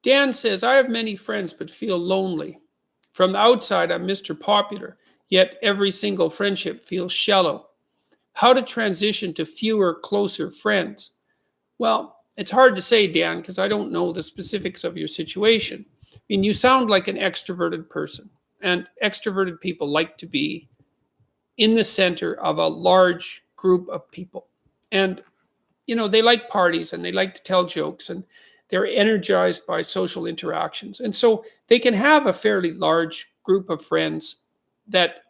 Dan says, I have many friends but feel lonely. From the outside, I'm Mr. Popular, yet every single friendship feels shallow. How to transition to fewer, closer friends? Well, it's hard to say, Dan, because I don't know the specifics of your situation. I mean, you sound like an extroverted person, and extroverted people like to be in the center of a large group of people. And, they like parties and they like to tell jokes and they're energized by social interactions. And so they can have a fairly large group of friends that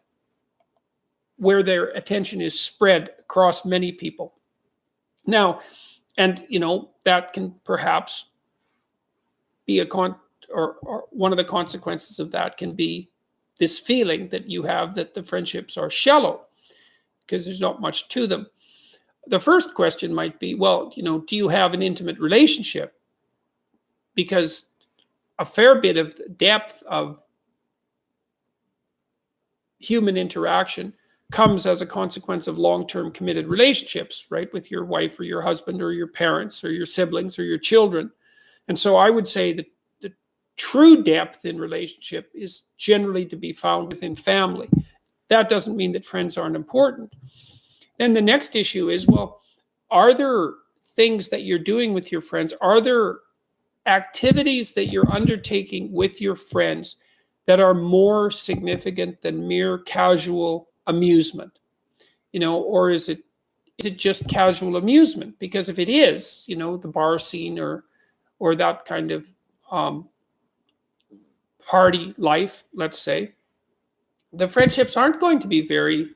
where their attention is spread across many people. Now, and that can perhaps be or one of the consequences of that can be this feeling that you have that the friendships are shallow because there's not much to them. The first question might be, well, do you have an intimate relationship? Because a fair bit of depth of human interaction comes as a consequence of long-term committed relationships, right? With your wife or your husband or your parents or your siblings or your children. And so I would say that the true depth in relationship is generally to be found within family. That doesn't mean that friends aren't important. Then the next issue is, well, are there things that you're doing with your friends? Are there activities that you're undertaking with your friends that are more significant than mere casual amusement? Or is it just casual amusement? Because if it is, the bar scene or that kind of party life, let's say, the friendships aren't going to be very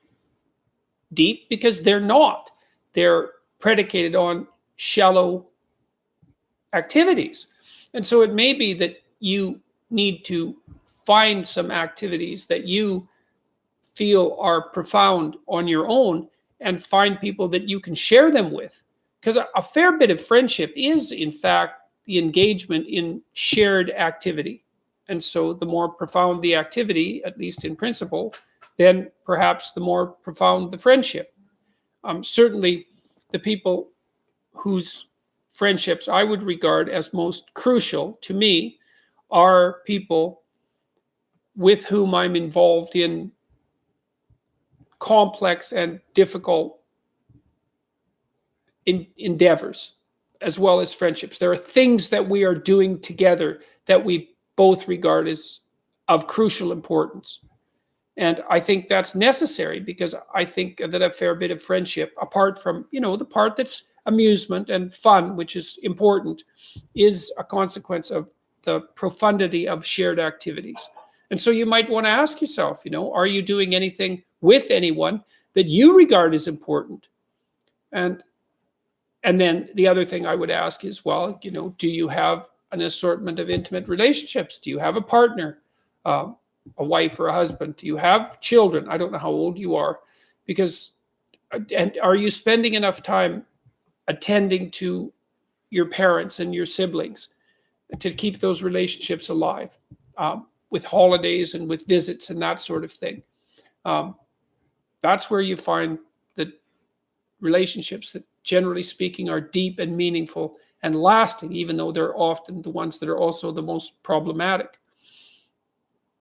deep because they're not. They're predicated on shallow activities. And so it may be that you need to find some activities that you feel are profound on your own and find people that you can share them with. Because a fair bit of friendship is, in fact, the engagement in shared activity. And so the more profound the activity, at least in principle, then perhaps the more profound the friendship. Certainly, the people whose friendships I would regard as most crucial to me are people with whom I'm involved in complex and difficult endeavors, as well as friendships. There are things that we are doing together that we both regard as of crucial importance. And I think that's necessary because I think that a fair bit of friendship, apart from, the part that's amusement and fun, which is important, is a consequence of the profundity of shared activities. And so you might want to ask yourself, are you doing anything with anyone that you regard as important? And then the other thing I would ask is, well, do you have an assortment of intimate relationships? Do you have a partner, a wife or a husband? Do you have children? I don't know how old you are, and are you spending enough time attending to your parents and your siblings to keep those relationships alive, with holidays and with visits and that sort of thing? That's where you find the relationships that, generally speaking, are deep and meaningful and lasting, even though they're often the ones that are also the most problematic.